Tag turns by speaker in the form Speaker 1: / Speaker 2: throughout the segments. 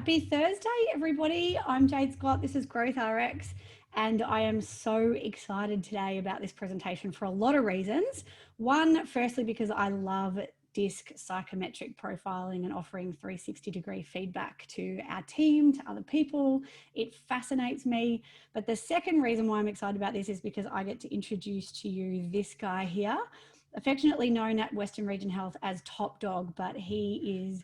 Speaker 1: Happy Thursday, everybody. I'm Jade Scott. This is GrowthRx, and I am so excited today about this presentation for a lot of reasons. One, firstly, because I love DISC psychometric profiling and offering 360-degree feedback to our team, to other people. It fascinates me. But the second reason why I'm excited about this is because I get to introduce to you this guy here, affectionately known at Western Region Health as Top Dog, but he is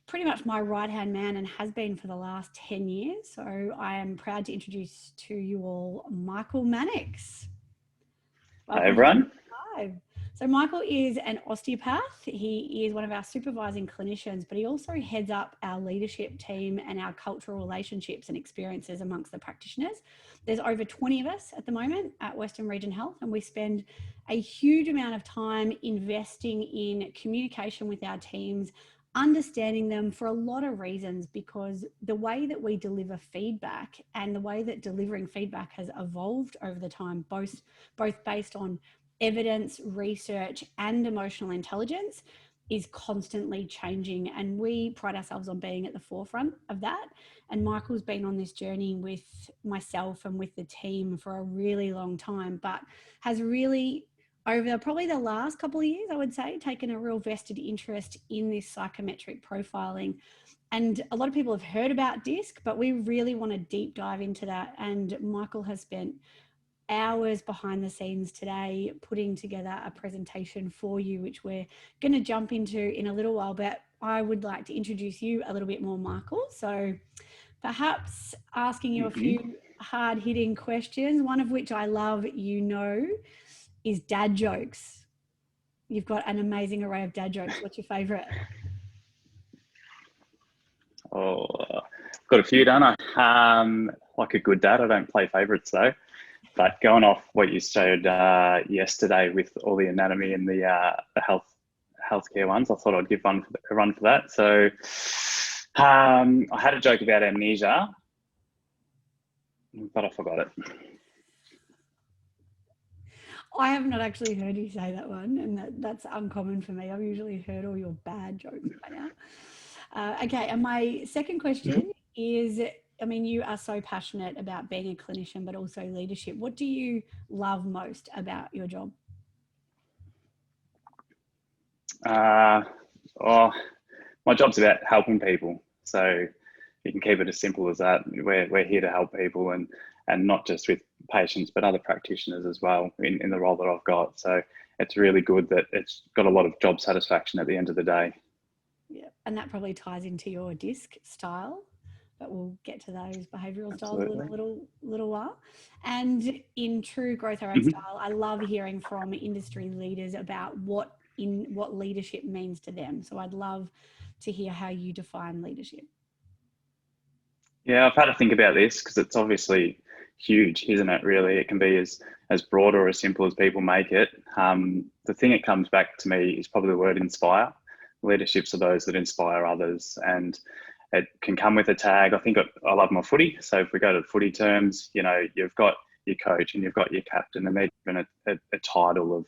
Speaker 1: pretty much my right-hand man and has been for the last 10 years. So I am proud to introduce to you all Michael Mannix.
Speaker 2: Hi, everyone.
Speaker 1: Hi. So Michael is an osteopath. He is one of our supervising clinicians, but he also heads up our leadership team and our cultural relationships and experiences amongst the practitioners. There's over 20 of us at the moment at Western Region Health, and we spend a huge amount of time investing in communication with our teams, understanding them for a lot of reasons, because the way that we deliver feedback and the way that delivering feedback has evolved over the time, both based on evidence, research, and emotional intelligence, is constantly changing. And we pride ourselves on being at the forefront of that. And Michael's been on this journey with myself and with the team for a really long time, but has really, over probably the last couple of years, I would say, taken a real vested interest in this psychometric profiling. And a lot of people have heard about DISC, but we really want to deep dive into that. And Michael has spent hours behind the scenes today putting together a presentation for you, which we're going to jump into in a little while. But I would like to introduce you a little bit more, Michael. So perhaps asking you a few hard-hitting questions, one of which I love, is dad jokes. You've got an amazing array of dad jokes. What's your favourite?
Speaker 2: Oh, got a few, don't I? Like a good dad, I don't play favourites though. But going off what you showed yesterday with all the anatomy and the healthcare ones, I thought I'd give a run for that. So I had a joke about amnesia, but I forgot it.
Speaker 1: I have not actually heard you say that one, and that's uncommon for me. I've usually heard all your bad jokes by now. Okay, and my second question is, I mean, you are so passionate about being a clinician, but also leadership. What do you love most about your job?
Speaker 2: My job's about helping people. So you can keep it as simple as that. We're here to help people, and not just with patients, but other practitioners as well in the role that I've got. So it's really good that it's got a lot of job satisfaction at the end of the day.
Speaker 1: Yeah, and that probably ties into your DISC style, but we'll get to those behavioural styles in a little while. And in true GrowthRx style, I love hearing from industry leaders about what leadership means to them. So I'd love to hear how you define leadership.
Speaker 2: Yeah, I've had to think about this because it's obviously huge, isn't it? Really, it can be as broad or as simple as people make it. The thing that comes back to me is probably the word inspire. Leaderships are those that inspire others, and it can come with a tag. I think I love my footy. So if we go to footy terms, you've got your coach and you've got your captain, and they're given a title of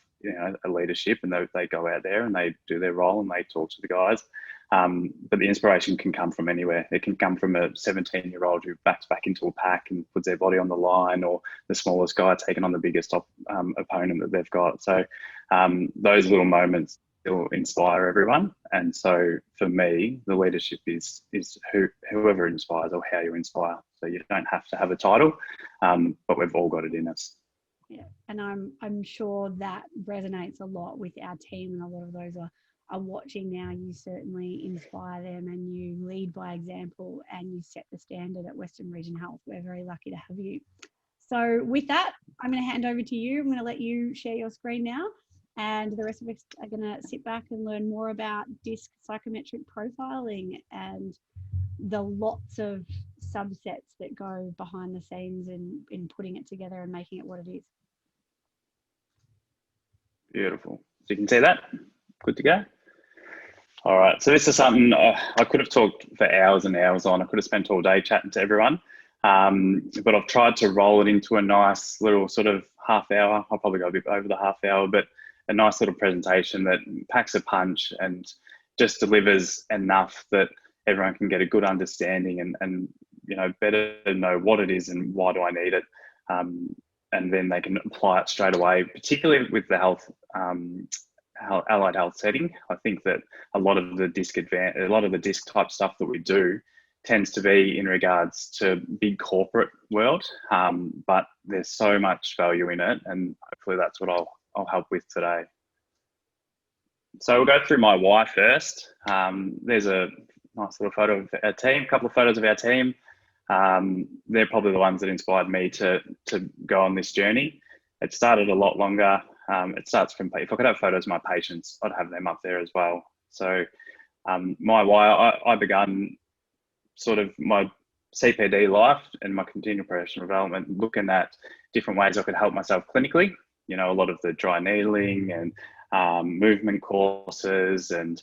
Speaker 2: a leadership, and they go out there and they do their role and they talk to the guys. But the inspiration can come from anywhere. It can come from a 17-year-old who backs back into a pack and puts their body on the line, or the smallest guy taking on the biggest opponent that they've got. So those little moments will inspire everyone. And so for me, the leadership is whoever inspires or how you inspire. So you don't have to have a title, but we've all got it in us.
Speaker 1: Yeah, and I'm sure that resonates a lot with our team, and a lot of those are watching now. You certainly inspire them, and you lead by example, and you set the standard at Western Region Health. We're very lucky to have you. So with that, I'm going to hand over to you. I'm going to let you share your screen now, and the rest of us are going to sit back and learn more about DISC psychometric profiling and the lots of subsets that go behind the scenes in putting it together and making it what it is.
Speaker 2: Beautiful. So you can see that. Good to go. All right. So this is something I could have talked for hours and hours on. I could have spent all day chatting to everyone. But I've tried to roll it into a nice little sort of half hour. I'll probably go a bit over the half hour, but a nice little presentation that packs a punch and just delivers enough that everyone can get a good understanding and better know what it is and why do I need it. And then they can apply it straight away, particularly with the allied health setting. I think that a lot of the disc type stuff that we do tends to be in regards to big corporate world, but there's so much value in it, and hopefully that's what I'll help with today. So we'll go through my why first. There's a nice little photo of our team, a couple of photos of our team. They're probably the ones that inspired me to go on this journey. It started a lot longer. It starts from, if I could have photos of my patients, I'd have them up there as well. So my why, I began sort of my CPD life and my continual professional development, looking at different ways I could help myself clinically. A lot of the dry needling and movement courses and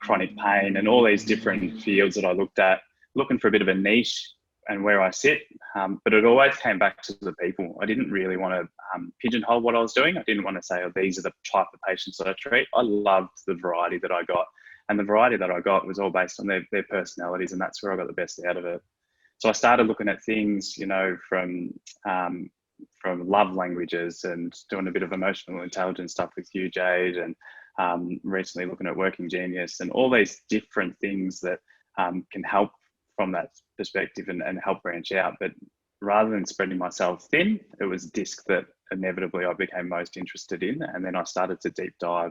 Speaker 2: chronic pain and all these different fields that I looked at, looking for a bit of a niche and where I sit, but it always came back to the people. I didn't really want to pigeonhole what I was doing. I didn't want to say, oh, these are the type of patients that I treat. I loved the variety that I got, and the variety that I got was all based on their personalities, and that's where I got the best out of it. So I started looking at things, from love languages and doing a bit of emotional intelligence stuff with Hugh Jade, and recently looking at working genius and all these different things that can help from that perspective and help branch out. But rather than spreading myself thin, it was disc that inevitably I became most interested in. And then I started to deep dive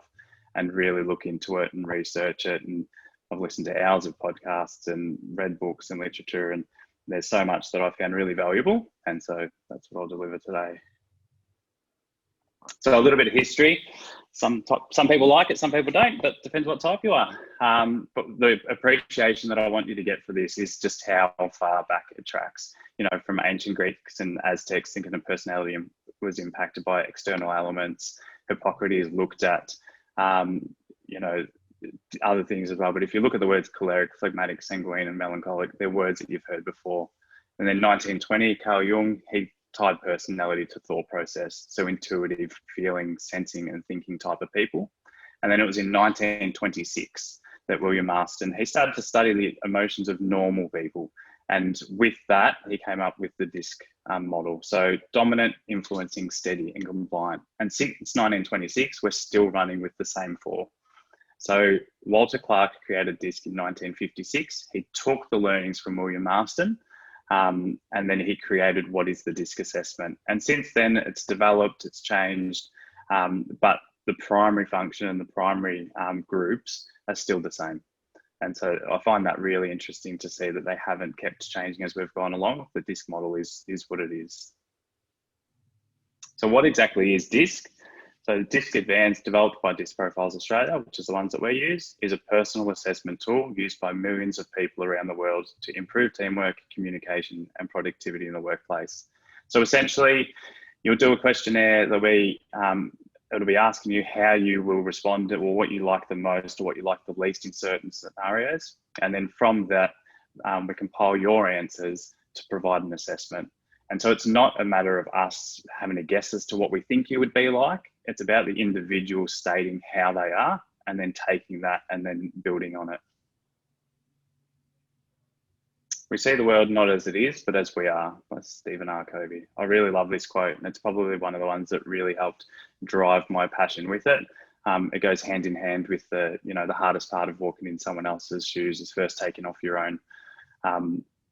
Speaker 2: and really look into it and research it. And I've listened to hours of podcasts and read books and literature, and there's so much that I found really valuable. And so that's what I'll deliver today. So a little bit of history. Some people like it, some people don't, but depends what type you are. But the appreciation that I want you to get for this is just how far back it tracks. From ancient Greeks and Aztecs, thinking of personality was impacted by external elements. Hippocrates looked at, other things as well. But if you look at the words choleric, phlegmatic, sanguine, and melancholic, they're words that you've heard before. And then 1920, Carl Jung, he tied personality to thought process, so intuitive, feeling, sensing, and thinking type of people. And then it was in 1926 that William Marston, he started to study the emotions of normal people, and with that he came up with the DISC model. So dominant, influencing, steady, and compliant. And since 1926 we're still running with the same four. So Walter Clark created DISC in 1956. He took the learnings from William Marston, and then he created what is the DISC assessment. And since then it's developed, it's changed, but the primary function and the primary groups are still the same. And so I find that really interesting to see that they haven't kept changing as we've gone along. The DISC model is what it is. So what exactly is DISC? So DISC Advanced, developed by Disc Profiles Australia, which is the ones that we use, is a personal assessment tool used by millions of people around the world to improve teamwork, communication, and productivity in the workplace. So essentially, you'll do a questionnaire that'll be, it'll be asking you how you will respond to, or what you like the most or what you like the least in certain scenarios. And then from that, we compile your answers to provide an assessment. And so it's not a matter of us having a guess as to what we think you would be like. It's about the individual stating how they are and then taking that and then building on it. We see the world not as it is, but as we are, by Stephen R. Covey. I really love this quote, and it's probably one of the ones that really helped drive my passion with it. It goes hand in hand with the hardest part of walking in someone else's shoes is first taking off your own.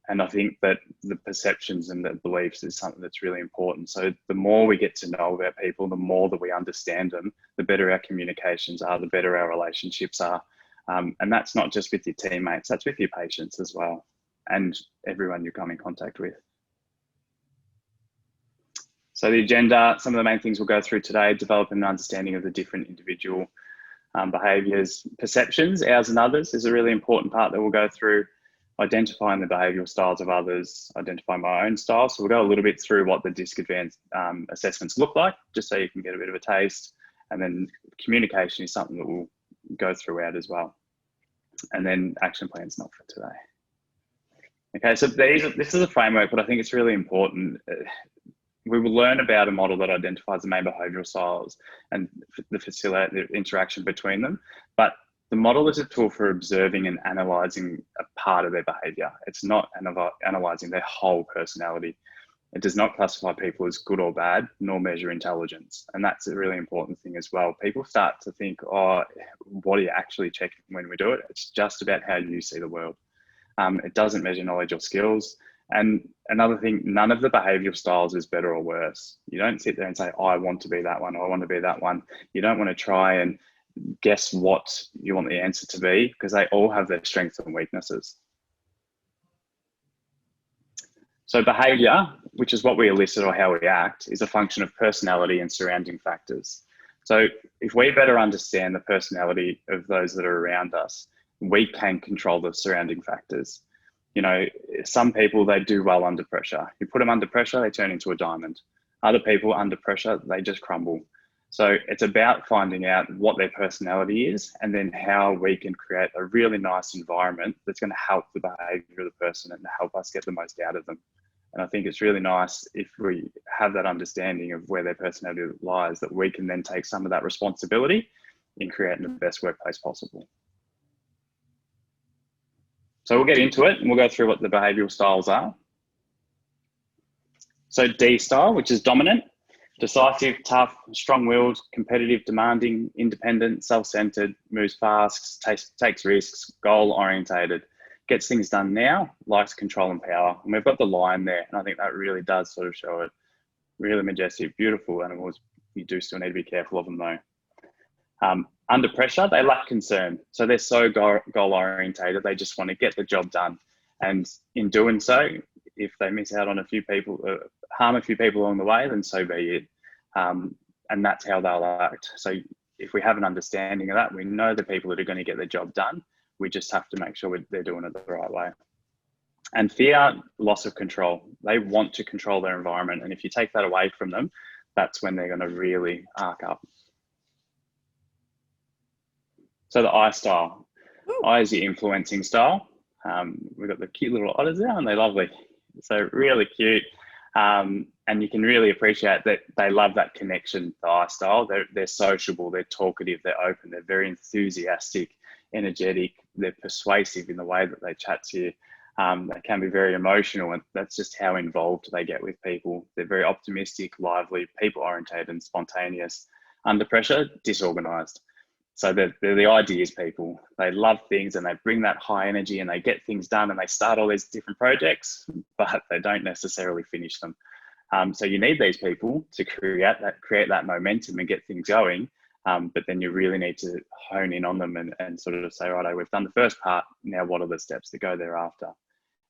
Speaker 2: And I think that the perceptions and the beliefs is something that's really important. So the more we get to know about people, the more that we understand them, the better our communications are, the better our relationships are. And that's not just with your teammates, that's with your patients as well, and everyone you come in contact with. So the agenda, some of the main things we'll go through today: developing an understanding of the different individual behaviours, perceptions, ours and others is a really important part that we'll go through. Identifying the behavioural styles of others, identifying my own style. So we'll go a little bit through what the DISC Advanced assessments look like, just so you can get a bit of a taste. And then communication is something that we'll go throughout as well. And then action plans, not for today. Okay, so this is a framework, but I think it's really important. We will learn about a model that identifies the main behavioural styles and the facilitate the interaction between them. But The model is a tool for observing and analysing a part of their behaviour. It's not analysing their whole personality. It does not classify people as good or bad, nor measure intelligence. And that's a really important thing as well. People start to think, oh, what are you actually checking when we do it? It's just about how you see the world. It doesn't measure knowledge or skills. And another thing, none of the behavioural styles is better or worse. You don't sit there and say, oh, I want to be that one, or I want to be that one. You don't want to try and guess what you want the answer to be, because they all have their strengths and weaknesses. So behaviour, which is what we elicit or how we act, is a function of personality and surrounding factors. So if we better understand the personality of those that are around us, we can control the surrounding factors. You know, some people, they do well under pressure. You put them under pressure, they turn into a diamond. Other people under pressure, they just crumble. So it's about finding out what their personality is and then how we can create a really nice environment that's going to help the behaviour of the person and help us get the most out of them. And I think it's really nice if we have that understanding of where their personality lies, that we can then take some of that responsibility in creating the best workplace possible. So we'll get into it and we'll go through what the behavioural styles are. So D style, which is dominant, decisive, tough, strong-willed, competitive, demanding, independent, self-centered, moves fast, takes risks, goal-orientated, gets things done now, likes control and power. And we've got the lion there, and I think that really does sort of show it. Really majestic, beautiful animals. You do still need to be careful of them though. Under pressure, they lack concern. So they're so goal-orientated, they just want to get the job done. And in doing so, if they miss out on a few people, harm a few people along the way, then so be it. And that's how they'll act. So if we have an understanding of that, we know the people that are going to get the job done. We just have to make sure they're doing it the right way. And fear, loss of control. They want to control their environment. And if you take that away from them, that's when they're going to really arc up. So the I style. I is the influencing style. We've got the cute little otters there, and they're lovely. So really cute. And you can really appreciate that they love that connection, the I style. They're sociable, they're talkative, they're open, they're very enthusiastic, energetic, they're persuasive in the way that they chat to you. They can be very emotional, and that's just how involved they get with people. They're very optimistic, lively, people-oriented and spontaneous. Under pressure, disorganized. So they're the ideas people. They love things and they bring that high energy and they get things done and they start all these different projects, but they don't necessarily finish them. So you need these people to create that momentum and get things going. But then you really need to hone in on them and sort of say, right, we've done the first part. Now, what are the steps that go thereafter?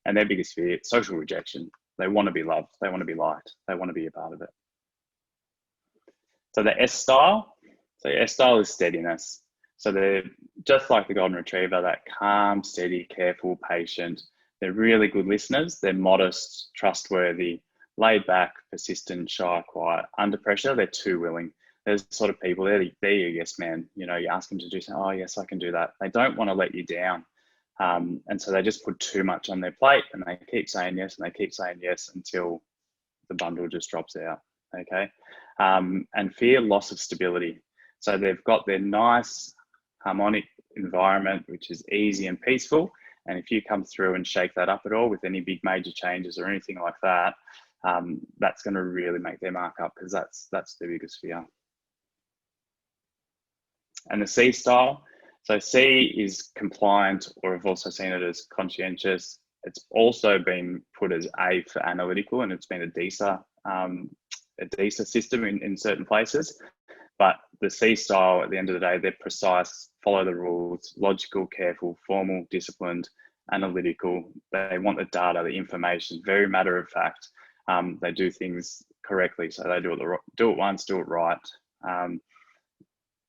Speaker 2: And their biggest fear, social rejection. They want to be loved. They want to be liked. They want to be a part of it. So the S style. So S style is steadiness. So they're just like the golden retriever, that calm, steady, careful, patient. They're really good listeners. They're modest, trustworthy, laid back, persistent, shy, quiet. Under pressure, they're too willing. There's sort of people, they're your yes man. You know, you ask them to do something, oh yes, I can do that. They don't want to let you down. And so they just put too much on their plate and they keep saying yes and they keep saying yes until the bundle just drops out, okay? And fear, loss of stability. So they've got their nice harmonic environment, which is easy and peaceful. And if you come through and shake that up at all with any big major changes or anything like that, that's going to really make their mark up, because that's their biggest fear. And the C style. So C is compliant, or I've also seen it as conscientious. It's also been put as A for analytical, and it's been a DISA system in certain places. But the C style, at the end of the day, they're precise, follow the rules, logical, careful, formal, disciplined, analytical. They want the data, the information, very matter of fact. They do things correctly. So they do it once, do it right.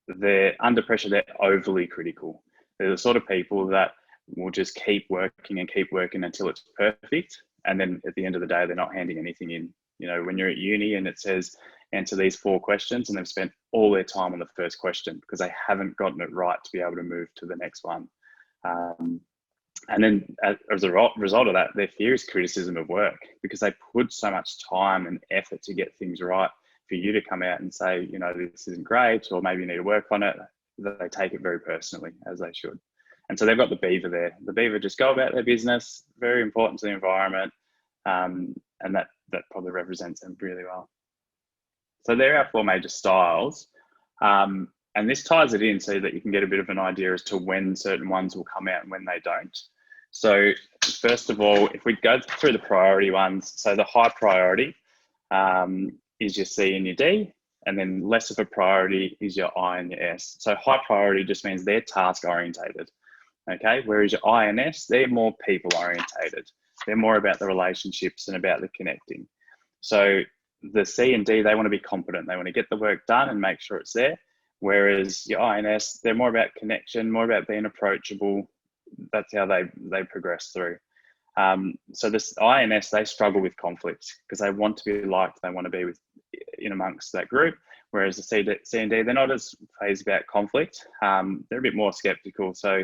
Speaker 2: They're under pressure, they're overly critical. They're the sort of people that will just keep working until it's perfect. And then at the end of the day, they're not handing anything in. You know, when you're at uni and it says, answer these 4 questions, and they've spent all their time on the first question because they haven't gotten it right to be able to move to the next one. And then as a result of that, their fear is criticism of work, because they put so much time and effort to get things right. For you to come out and say, you know, this isn't great, or maybe you need to work on it, they take it very personally, as they should. And so they've got the beaver there. The beaver just go about their business, very important to the environment, and that probably represents them really well. So there are our 4 major styles. And this ties it in so that you can get a bit of an idea as to when certain ones will come out and when they don't. So first of all, if we go through the priority ones, so the high priority is your C and your D, and then less of a priority is your I and your S. So high priority just means they're task orientated, okay? Whereas your I and S, they're more people orientated. They're more about the relationships and about the connecting. So the C and D, they want to be competent. They want to get the work done and make sure it's there. Whereas your I and S, they're more about connection, more about being approachable. That's how they progress through. So this I and S, they struggle with conflict because they want to be liked. They want to be in amongst that group. Whereas the C and D, they're not as phased about conflict. They're a bit more skeptical. So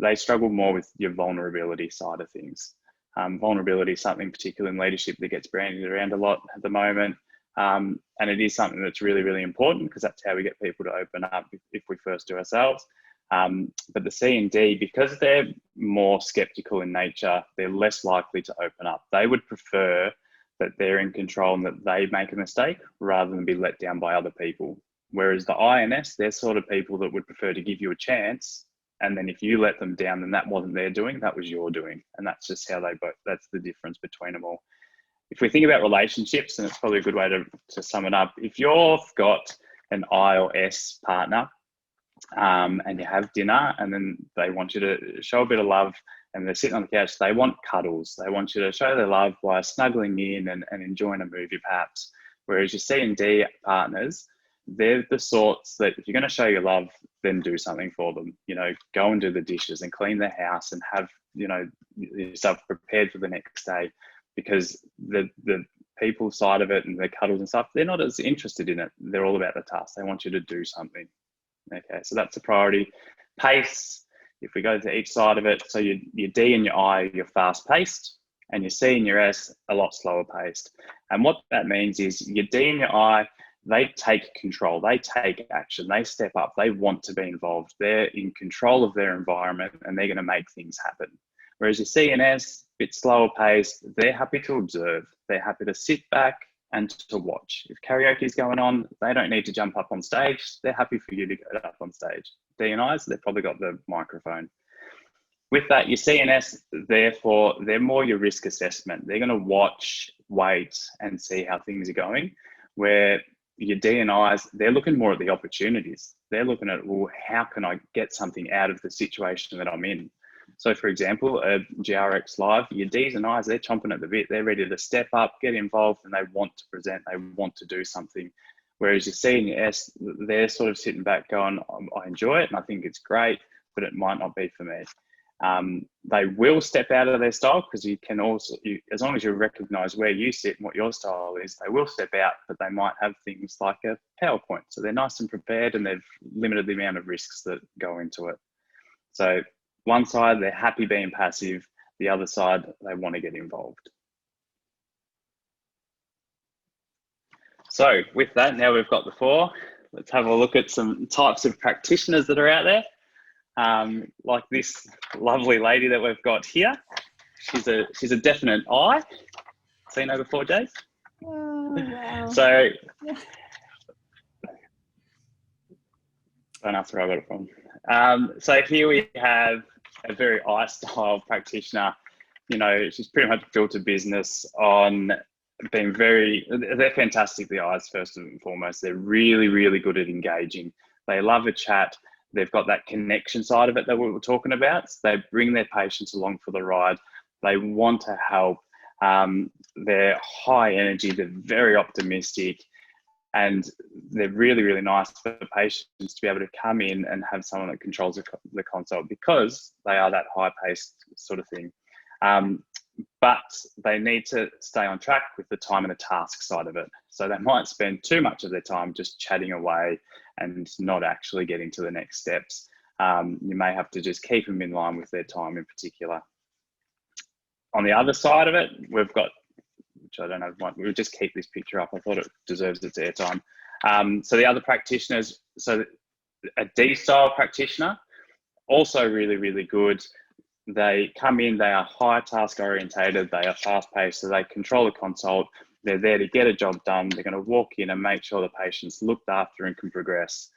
Speaker 2: they struggle more with your vulnerability side of things. Vulnerability is something particularly in leadership that gets branded around a lot at the moment. And it is something that's really, really important because that's how we get people to open up if we first do ourselves. But the C and D, because they're more skeptical in nature, they're less likely to open up. They would prefer that they're in control and that they make a mistake rather than be let down by other people. Whereas the I and S, they're sort of people that would prefer to give you a chance. And then if you let them down, then that wasn't their doing, that was your doing. And that's just how they both, that's the difference between them all. If we think about relationships, and it's probably a good way to sum it up, if you've got an I or S partner and you have dinner and then they want you to show a bit of love and they're sitting on the couch, they want cuddles. They want you to show their love by snuggling in and enjoying a movie perhaps. Whereas your C and D partners, they're the sorts that if you're going to show your love, then do something for them. You know, go and do the dishes and clean the house and have, you know, yourself prepared for the next day. Because the people side of it and the cuddles and stuff, they're not as interested in it. They're all about the task. They want you to do something. Okay, so that's a priority. Pace, if we go to each side of it, so your D and your I, you're fast paced, and your C and your S, a lot slower paced. And what that means is your D and your I, they take control, they take action, they step up, they want to be involved. They're in control of their environment and they're going to make things happen. Whereas your C and S, a bit slower paced, they're happy to observe. They're happy to sit back and to watch. If karaoke is going on, they don't need to jump up on stage. They're happy for you to go up on stage. D and I's, they've probably got the microphone. With that, your C and S, therefore, they're more your risk assessment. They're going to watch, wait, and see how things are going. Where your D and I's, they're looking more at the opportunities. They're looking at, well, how can I get something out of the situation that I'm in? So for example, a GrowthRx Live, your D's and I's, they're chomping at the bit. They're ready to step up, get involved, and they want to present, they want to do something. Whereas your C and your S, they're sort of sitting back going, I enjoy it and I think it's great, but it might not be for me. They will step out of their style because you can also, as long as you recognize where you sit and what your style is, they will step out, but they might have things like a PowerPoint. So they're nice and prepared and they've limited the amount of risks that go into it. So one side, they're happy being passive. The other side, they want to get involved. So with that, now we've got the 4. Let's have a look at some types of practitioners that are out there. Like this lovely lady that we've got here. She's a definite I. Seen her before, Jay?
Speaker 1: Oh, wow.
Speaker 2: So don't ask where I got it from. So here we have a very I style practitioner. You know, she's pretty much built a business on being they're fantastic, the I's first and foremost. They're really, really good at engaging. They love a chat. They've got that connection side of it that we were talking about. So they bring their patients along for the ride. They want to help. They're high energy. They're very optimistic. And they're really, really nice for patients to be able to come in and have someone that controls the consult because they are that high-paced sort of thing. But they need to stay on track with the time and the task side of it. So they might spend too much of their time just chatting away and not actually getting to the next steps. You may have to just keep them in line with their time in particular. On the other side of it, we've got, which I don't know, we'll just keep this picture up. I thought it deserves its airtime. So the other practitioners, so A D style practitioner, also really, really good. They come in, they are high task orientated, they are fast paced, so they control the consult. They're there to get a job done. They're going to walk in and make sure the patient's looked after and can progress.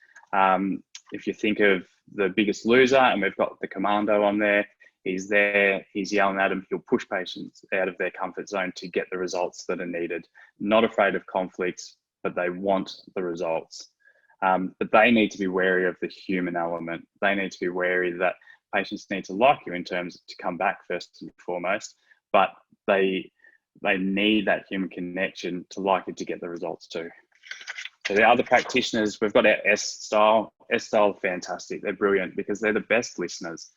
Speaker 2: If you think of The Biggest Loser, and we've got the commando on there, he's there, he's yelling at them, he'll push patients out of their comfort zone to get the results that are needed. Not afraid of conflicts, but they want the results. But they need to be wary of the human element. They need to be wary that patients need to like you in terms of to come back first and foremost, but they need that human connection to like it to get the results too. So the other practitioners, we've got our S style. S style, fantastic. They're brilliant because they're the best listeners.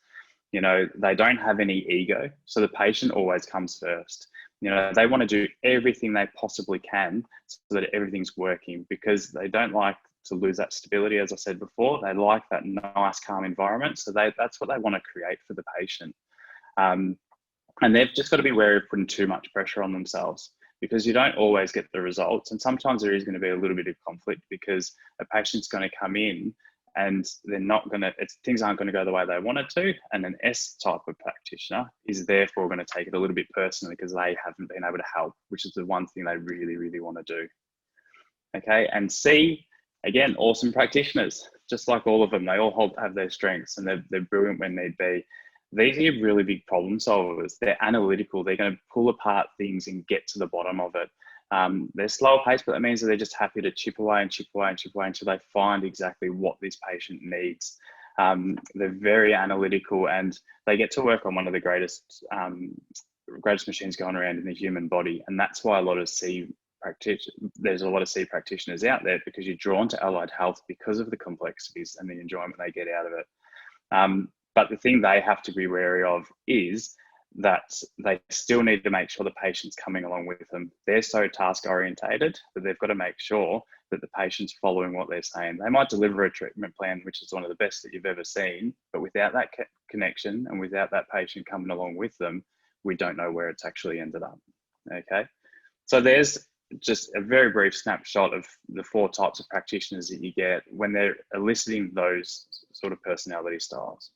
Speaker 2: You know, they don't have any ego, so the patient always comes first. You know, they want to do everything they possibly can so that everything's working, because they don't like to lose that stability. As I said before, they like that nice, calm environment. So that's what they want to create for the patient. And they've just got to be wary of putting too much pressure on themselves, because you don't always get the results. And sometimes there is going to be a little bit of conflict, because a patient's going to come in and things aren't going to go the way they want it to. And an S type of practitioner is therefore going to take it a little bit personally because they haven't been able to help, which is the one thing they really, really want to do. Okay, and C, again, awesome practitioners, just like all of them. They all have their strengths, and they're brilliant when need be. These are really big problem solvers. They're analytical. They're going to pull apart things and get to the bottom of it. They're slower paced, but that means that they're just happy to chip away and chip away and chip away until they find exactly what this patient needs. They're very analytical, and they get to work on one of the greatest machines going around in the human body. And that's why there's a lot of C practitioners out there, because you're drawn to allied health because of the complexities and the enjoyment they get out of it. But the thing they have to be wary of is that they still need to make sure the patient's coming along with them. They're so task orientated that they've got to make sure that the patient's following what they're saying. They might deliver a treatment plan, which is one of the best that you've ever seen, but without that connection and without that patient coming along with them, we don't know where it's actually ended up. Okay, so there's just a very brief snapshot of the 4 types of practitioners that you get when they're eliciting those sort of personality styles.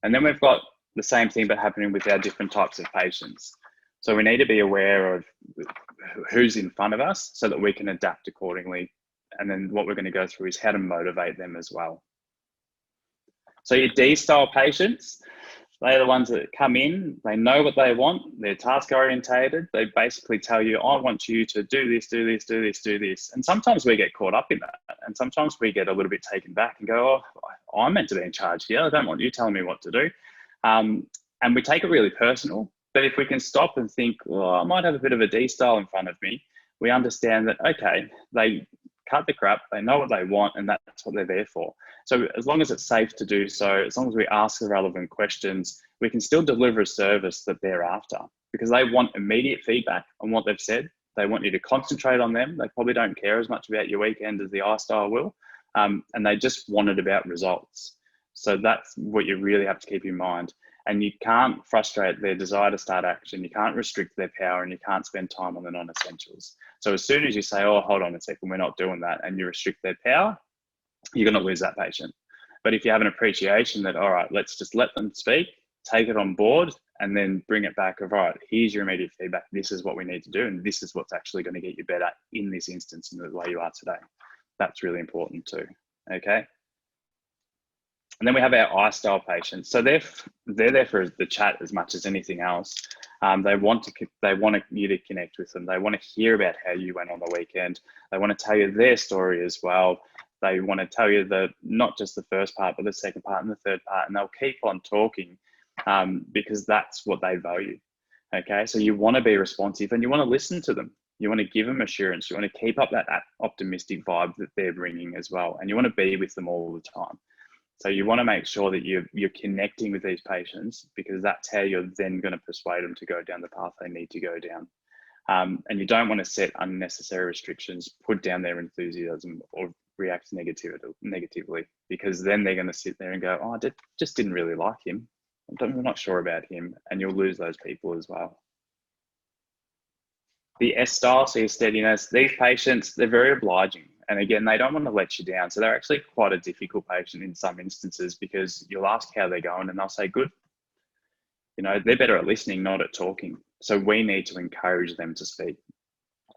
Speaker 2: And then we've got the same thing but happening with our different types of patients. So we need to be aware of who's in front of us so that we can adapt accordingly. And then what we're going to go through is how to motivate them as well. So your D-style patients, they're the ones that come in, they know what they want, they're task orientated. They basically tell you, I want you to do this, do this, do this, do this. And sometimes we get caught up in that. And sometimes we get a little bit taken back and go, oh, I'm meant to be in charge here. I don't want you telling me what to do. And we take it really personal. But if we can stop and think, well, I might have a bit of a D style in front of me, we understand that, okay, they cut the crap, they know what they want, and that's what they're there for. So as long as it's safe to do so, as long as we ask the relevant questions, we can still deliver a service that they're after, because they want immediate feedback on what they've said. They want you to concentrate on them. They probably don't care as much about your weekend as the I style will. And they just want it about results. So that's what you really have to keep in mind. And you can't frustrate their desire to start action. You can't restrict their power, and you can't spend time on the non-essentials. So as soon as you say, oh, hold on a second, we're not doing that, and you restrict their power, you're going to lose that patient. But if you have an appreciation that, all right, let's just let them speak, take it on board, and then bring it back of, all right, here's your immediate feedback. This is what we need to do. And this is what's actually going to get you better in this instance in the way you are today. That's really important too. Okay. And then we have our I-style patients. So they're there for the chat as much as anything else. They want you to connect with them. They want to hear about how you went on the weekend. They want to tell you their story as well. They want to tell you not just the first part, but the second part and the third part. And they'll keep on talking because that's what they value. Okay, so you want to be responsive and you want to listen to them. You want to give them assurance. You want to keep up that optimistic vibe that they're bringing as well. And you want to be with them all the time. So you want to make sure that you're connecting with these patients, because that's how you're then going to persuade them to go down the path they need to go down. And you don't want to set unnecessary restrictions, put down their enthusiasm, or react negatively, because then they're going to sit there and go, oh, I just didn't really like him. I'm not sure about him. And you'll lose those people as well. The S style, so your steadiness, these patients, they're very obliging. And again, they don't want to let you down. So they're actually quite a difficult patient in some instances, because you'll ask how they're going and they'll say, good. You know, they're better at listening, not at talking. So we need to encourage them to speak.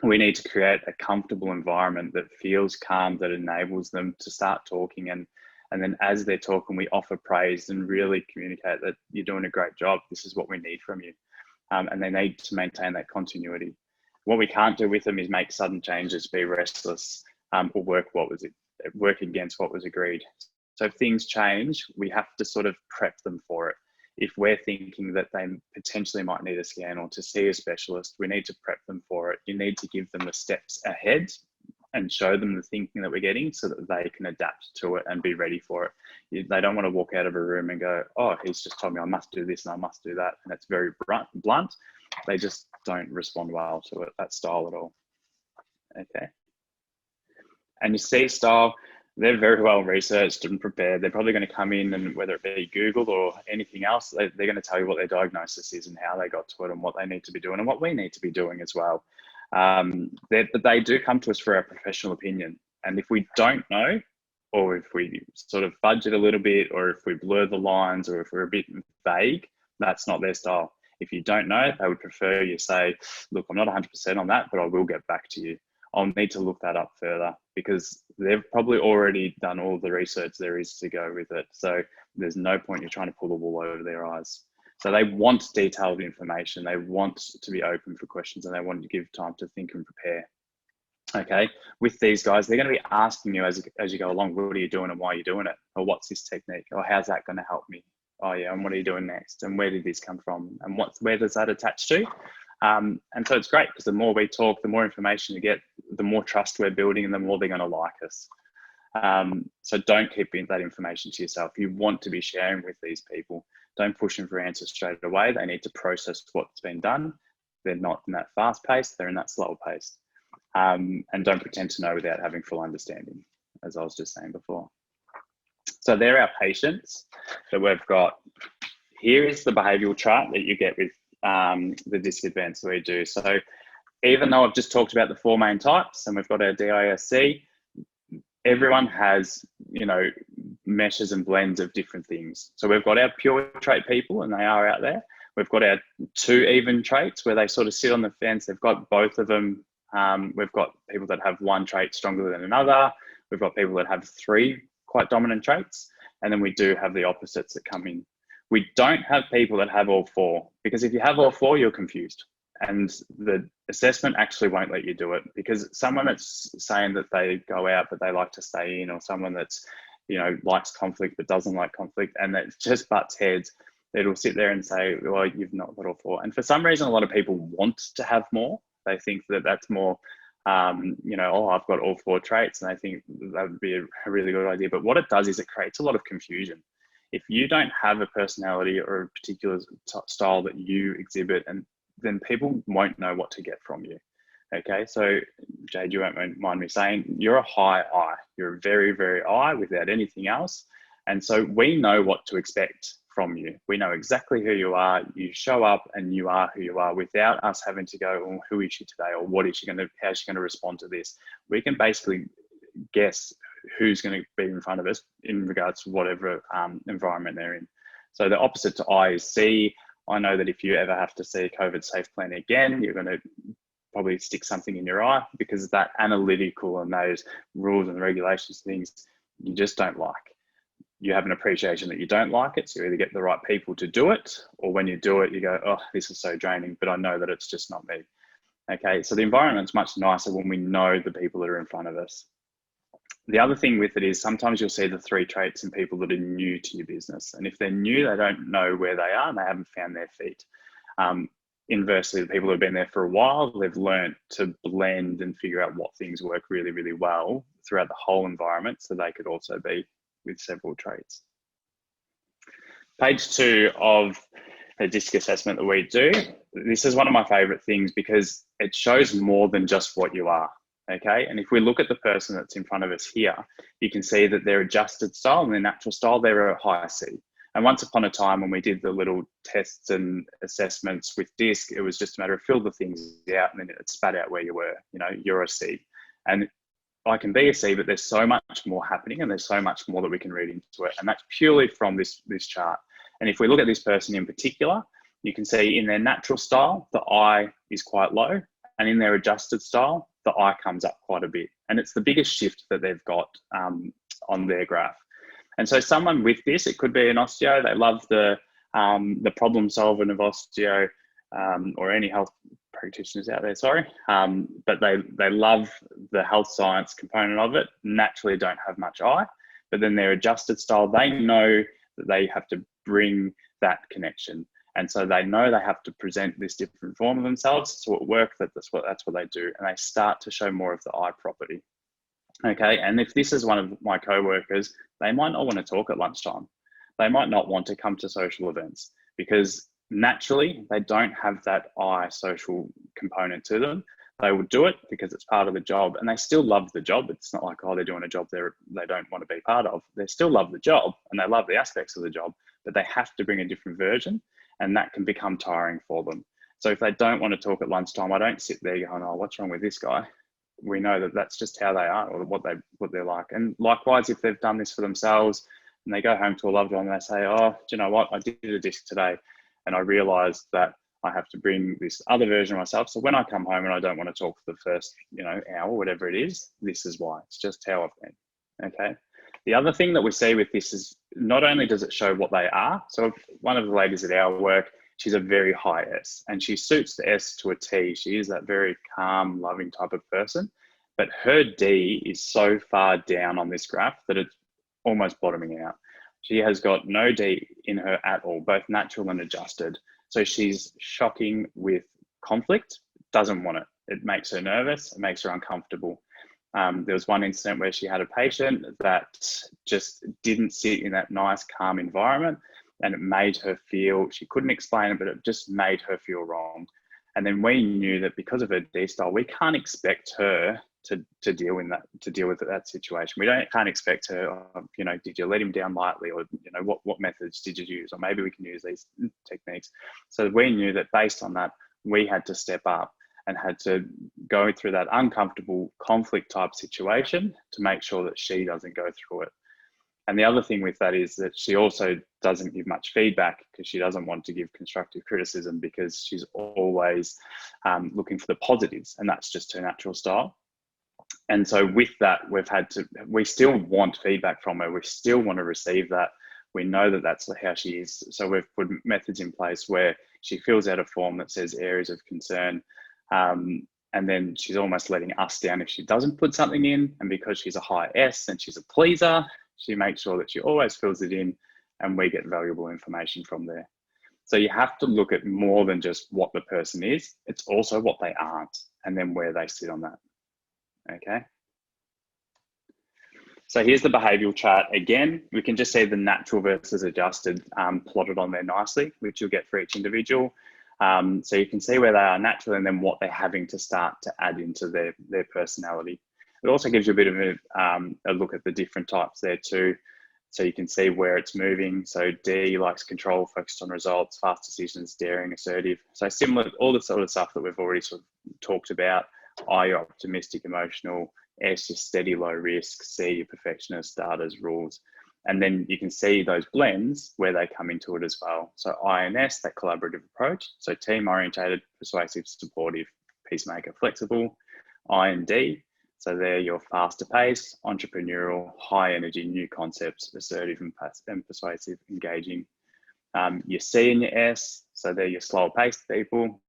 Speaker 2: We need to create a comfortable environment that feels calm, that enables them to start talking. And then as they're talking, we offer praise and really communicate that you're doing a great job. This is what we need from you. And they need to maintain that continuity. What we can't do with them is make sudden changes, be restless, or work against what was agreed. So if things change, we have to sort of prep them for it. If we're thinking that they potentially might need a scan or to see a specialist, we need to prep them for it. You need to give them the steps ahead and show them the thinking that we're getting so that they can adapt to it and be ready for it. They don't want to walk out of a room and go, oh, he's just told me I must do this and I must do that. And it's very blunt. They just don't respond well to it, that style at all. Okay. And your C style, they're very well researched and prepared. They're probably going to come in, and whether it be Google or anything else, they're going to tell you what their diagnosis is and how they got to it and what they need to be doing and what we need to be doing as well. But they do come to us for our professional opinion. And if we don't know, or if we sort of fudge it a little bit, or if we blur the lines, or if we're a bit vague, that's not their style. If you don't know, they would prefer you say, look, I'm not 100% on that, but I will get back to you. I'll need to look that up further, because they've probably already done all the research there is to go with it. So there's no point you're trying to pull the wool over their eyes. So they want detailed information. They want to be open for questions, and they want to give time to think and prepare. Okay, with these guys, they're going to be asking you as you go along, what are you doing and why are you doing it? Or what's this technique? Or how's that going to help me? Oh yeah, and what are you doing next? And where did this come from? And where does that attach to? And so it's great, because the more we talk, the more information you get, the more trust we're building, and the more they're going to like us. So don't keep that information to yourself. You want to be sharing with these people. Don't push them for answers straight away. They need to process what's been done. They're not in that fast pace, they're in that slower pace. And don't pretend to know without having full understanding, as I was just saying before. So they're our patients that we've got. Here is the behavioural chart that you get with the disc advance that we do. So even though I've just talked about the 4 main types, and we've got our DISC, everyone has, you know, meshes and blends of different things. So we've got our pure trait people, and they are out there. We've got our 2 even traits where they sort of sit on the fence. They've got both of them. We've got people that have 1 trait stronger than another. We've got people that have 3 quite dominant traits. And then we do have the opposites that come in. We don't have people that have all 4, because if you have all 4, you're confused. And the assessment actually won't let you do it, because someone that's saying that they go out but they like to stay in, or someone that's, you know, likes conflict but doesn't like conflict, and that just butts heads, it'll sit there and say, well, you've not got all 4. And for some reason, a lot of people want to have more. They think that that's more, you know, oh, I've got all 4 traits, and they think that would be a really good idea. But what it does is it creates a lot of confusion. If you don't have a personality or a particular style that you exhibit, and then people won't know what to get from you. Okay, so Jade, you won't mind me saying, you're a high I. You're a very, very I without anything else. And so we know what to expect from you. We know exactly who you are. You show up and you are who you are, without us having to go, well, who is she today? Or what is she going to, how is she going to respond to this? We can basically guess who's going to be in front of us in regards to whatever environment they're in. So the opposite to I is C. I know that if you ever have to see a COVID safe plan again, you're going to probably stick something in your eye, because that analytical and those rules and regulations things you just don't like. You have an appreciation that you don't like it, so you either get the right people to do it, or when you do it, you go, oh, this is so draining, but I know that it's just not me. Okay, so the environment's much nicer when we know the people that are in front of us. The other thing with it is sometimes you'll see the 3 traits in people that are new to your business. And if they're new, they don't know where they are and they haven't found their feet. Inversely, the people who have been there for a while, they've learned to blend and figure out what things work really, really well throughout the whole environment, so they could also be with several traits. Page 2 of the DISC assessment that we do. This is one of my favorite things, because it shows more than just what you are. Okay, and if we look at the person that's in front of us here, you can see that their adjusted style and their natural style, they're a high C. And once upon a time, when we did the little tests and assessments with DISC, it was just a matter of fill the things out and then it spat out where you were, you know, you're a C. And I can be a C, but there's so much more happening and there's so much more that we can read into it. And that's purely from this chart. And if we look at this person in particular, you can see in their natural style, the I is quite low, and in their adjusted style, the I comes up quite a bit. And it's the biggest shift that they've got on their graph. And so someone with this, it could be an osteo, they love the problem solving of osteo, or any health practitioners out there, sorry, but they love the health science component of it, naturally don't have much I, but then their adjusted style, they know that they have to bring that connection. And so they know they have to present this different form of themselves. So at work, that's what they do. And they start to show more of the I property. Okay, and if this is one of my co-workers, they might not want to talk at lunchtime. They might not want to come to social events because naturally they don't have that I social component to them. They will do it because it's part of the job, and they still love the job. It's not like, oh, they're doing a job they don't want to be part of. They still love the job and they love the aspects of the job, but they have to bring a different version, and that can become tiring for them. So if they don't want to talk at lunchtime, I don't sit there going, oh, what's wrong with this guy? We know that that's just how they are, or what they're like. And likewise, if they've done this for themselves and they go home to a loved one and they say, oh, do you know what? I did a disc today and I realized that I have to bring this other version of myself. So when I come home and I don't want to talk for the first, hour, whatever it is, this is why. It's just how I've been. Okay. The other thing that we see with this is not only does it show what they are. So one of the ladies at our work, she's a very high S and she suits the S to a T. She is that very calm, loving type of person, but her D is so far down on this graph that it's almost bottoming out. She has got no D in her at all, both natural and adjusted. So she's shocking with conflict, doesn't want it. It makes her nervous, it makes her uncomfortable. There was one incident where she had a patient that just didn't sit in that nice, calm environment, and it made her feel, she couldn't explain it, but it just made her feel wrong. And then we knew that because of her D style, we can't expect her to deal with that situation. We can't expect her, did you let him down lightly, or what methods did you use, or maybe we can use these techniques. So we knew that based on that, we had to step up and had to go through that uncomfortable conflict type situation to make sure that she doesn't go through it. And the other thing with that is that she also doesn't give much feedback because she doesn't want to give constructive criticism, because she's always looking for the positives, and that's just her natural style. And so with that, we still want feedback from her. We still want to receive that. We know that that's how she is. So we've put methods in place where she fills out a form that says areas of concern. And then she's almost letting us down if she doesn't put something in. And because she's a high S and she's a pleaser, she makes sure that she always fills it in, and we get valuable information from there. So you have to look at more than just what the person is. It's also what they aren't, and then where they sit on that. Okay. So here's the behavioural chart again. We can just see the natural versus adjusted plotted on there nicely, which you'll get for each individual. So you can see where they are natural and then what they're having to start to add into their personality. It also gives you a bit of a look at the different types there too. So you can see where it's moving. So D likes control, focused on results, fast decisions, daring, assertive. So similar, all the sort of stuff that we've already sort of talked about. I, you're optimistic, emotional. S, you're steady, low risk. C, you're perfectionist, data's rules. And then you can see those blends where they come into it as well. So I and S, that collaborative approach. So team orientated, persuasive, supportive, peacemaker, flexible. I and D, so they're your faster pace, entrepreneurial, high energy, new concepts, assertive and persuasive, engaging. Your C and your S, so they're your slower paced people.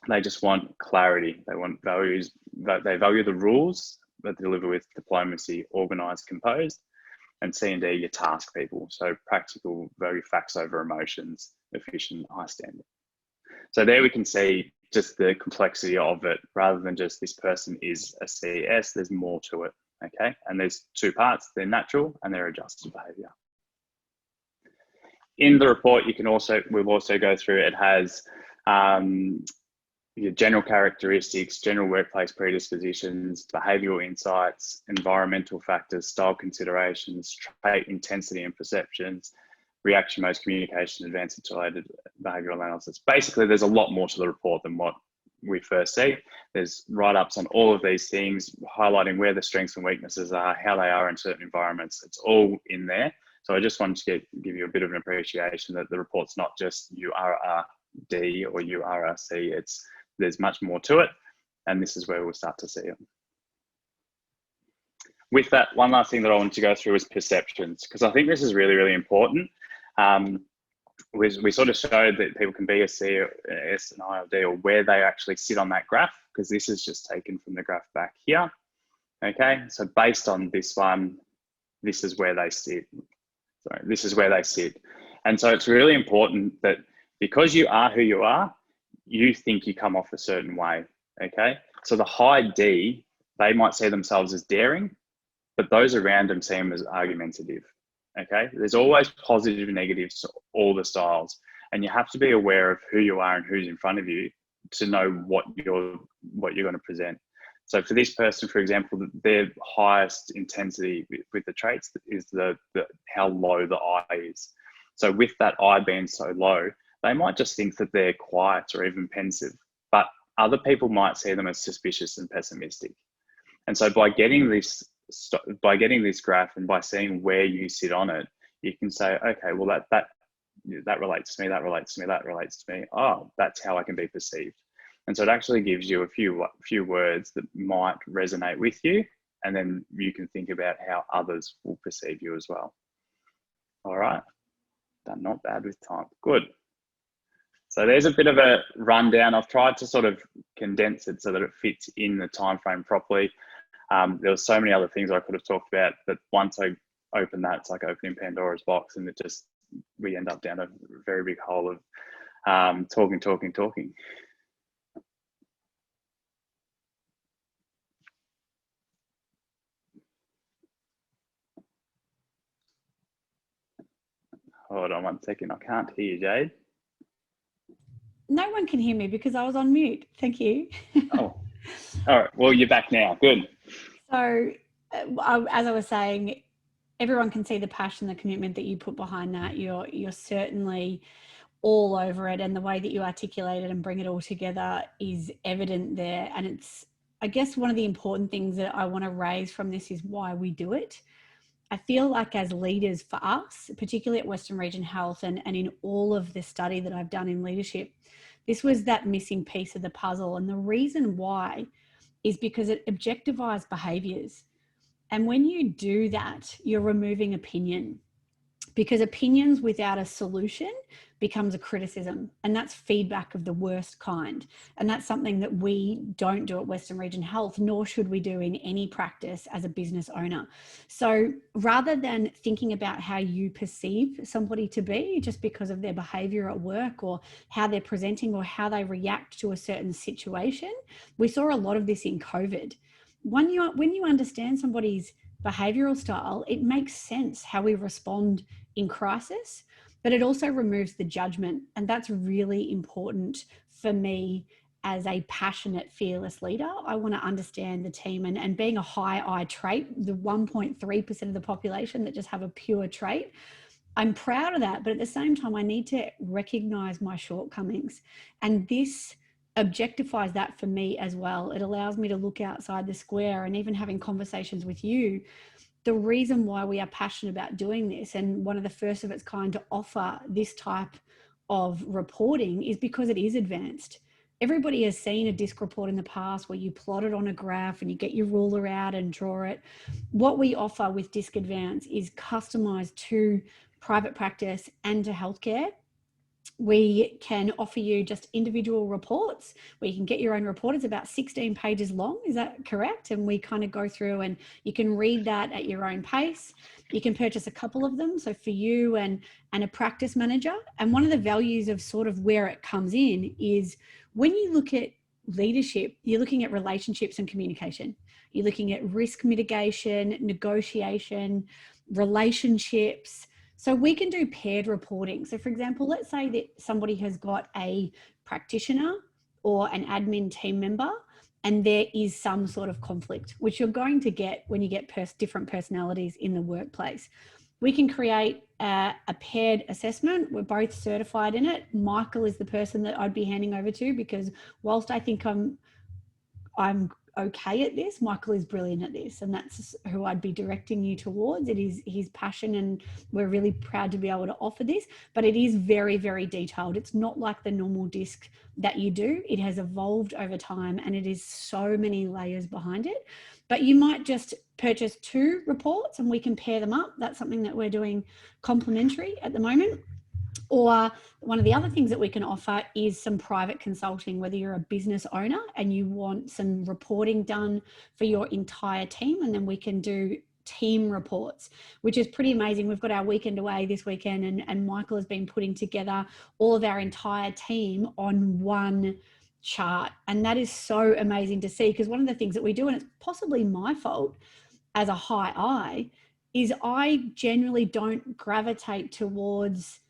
Speaker 2: They just want clarity. They want values. They value the rules, but deliver with diplomacy, organized, composed. And C and D, your task people. So practical, value facts over emotions, efficient, high standard. So there we can see just the complexity of it, rather than just this person is a CS, there's more to it, okay? And there's two parts, they're natural and they're adjusted behavior. In the report, we'll also go through, it has your general characteristics, general workplace predispositions, behavioural insights, environmental factors, style considerations, trait intensity and perceptions, reaction modes, communication, advanced related behavioural analysis. Basically, there's a lot more to the report than what we first see. There's write-ups on all of these things, highlighting where the strengths and weaknesses are, how they are in certain environments. It's all in there. So I just wanted to give you a bit of an appreciation that the report's not just URRD or URRC. There's much more to it, and this is where we'll start to see it. With that, one last thing that I wanted to go through is perceptions, because I think this is really, really important. We sort of showed that people can be a C, S, and I, or D, or where they actually sit on that graph, because this is just taken from the graph back here. Okay, so based on this one, this is where they sit. Sorry, this is where they sit. And so it's really important that because you are who you are, you think you come off a certain way. Okay, so the high D, they might see themselves as daring, but those around them see them as argumentative. Okay, there's always positive and negatives to all the styles, and you have to be aware of who you are and who's in front of you to know what you're going to present. So for this person, for example, their highest intensity with the traits is the how low the I is. So with that I being so low, they might just think that they're quiet or even pensive, but other people might see them as suspicious and pessimistic. And so by getting this graph and by seeing where you sit on it, you can say, okay, well that relates to me, that relates to me, that relates to me. Oh, that's how I can be perceived. And so it actually gives you a few words that might resonate with you, and then you can think about how others will perceive you as well. All right, done not bad with time. Good. So there's a bit of a rundown. I've tried to sort of condense it so that it fits in the time frame properly. There were so many other things I could have talked about, but once I open that, it's like opening Pandora's box, and we end up down a very big hole of talking. Hold on one second. I can't hear you, Jade.
Speaker 1: No one can hear me because I was on mute. Thank you.
Speaker 2: Oh, all right. Well, you're back now. Good.
Speaker 1: So as I was saying, everyone can see the passion, the commitment that you put behind that. You're certainly all over it, and the way that you articulate it and bring it all together is evident there. And it's, I guess, one of the important things that I want to raise from this is why we do it. I feel like as leaders for us, particularly at Western Region Health and in all of the study that I've done in leadership, this was that missing piece of the puzzle. And the reason why is because it objectivizes behaviors. And when you do that, you're removing opinion, because opinions without a solution becomes a criticism, and that's feedback of the worst kind. And that's something that we don't do at Western Region Health, nor should we do in any practice as a business owner. So rather than thinking about how you perceive somebody to be just because of their behavior at work or how they're presenting or how they react to a certain situation, we saw a lot of this in COVID. When you understand somebody's behavioral style, it makes sense how we respond in crisis, but it also removes the judgment. And that's really important for me as a passionate, fearless leader. I want to understand the team, and being a high I trait, the 1.3% of the population that just have a pure trait, I'm proud of that. But at the same time, I need to recognize my shortcomings. And this objectifies that for me as well. It allows me to look outside the square, and even having conversations with you, the reason why we are passionate about doing this, and one of the first of its kind to offer this type of reporting, is because it is advanced. Everybody has seen a DISC report in the past where you plot it on a graph and you get your ruler out and draw it. What we offer with DISC Advance is customized to private practice and to healthcare. We can offer you just individual reports where you can get your own report. It's about 16 pages long. Is that correct? And we kind of go through and you can read that at your own pace. You can purchase a couple of them. So for you and a practice manager. And one of the values of sort of where it comes in is when you look at leadership, you're looking at relationships and communication. You're looking at risk mitigation, negotiation, relationships. So we can do paired reporting. So for example, let's say that somebody has got a practitioner or an admin team member, and there is some sort of conflict, which you're going to get when you get different personalities in the workplace. We can create a paired assessment. We're both certified in it. Michael is the person that I'd be handing over to, because whilst I think I'm okay at this, Michael is brilliant at this, and that's who I'd be directing you towards. It is his passion, and we're really proud to be able to offer this, but it is very, very detailed. It's not like the normal disc that you do. It has evolved over time, and it is so many layers behind it. But you might just purchase 2 reports and we can pair them up. That's something that we're doing complimentary at the moment. Or one of the other things that we can offer is some private consulting, whether you're a business owner and you want some reporting done for your entire team, and then we can do team reports, which is pretty amazing. We've got our weekend away this weekend, and Michael has been putting together all of our entire team on one chart. And that is so amazing to see, because one of the things that we do, and it's possibly my fault as a high I, is I generally don't gravitate towards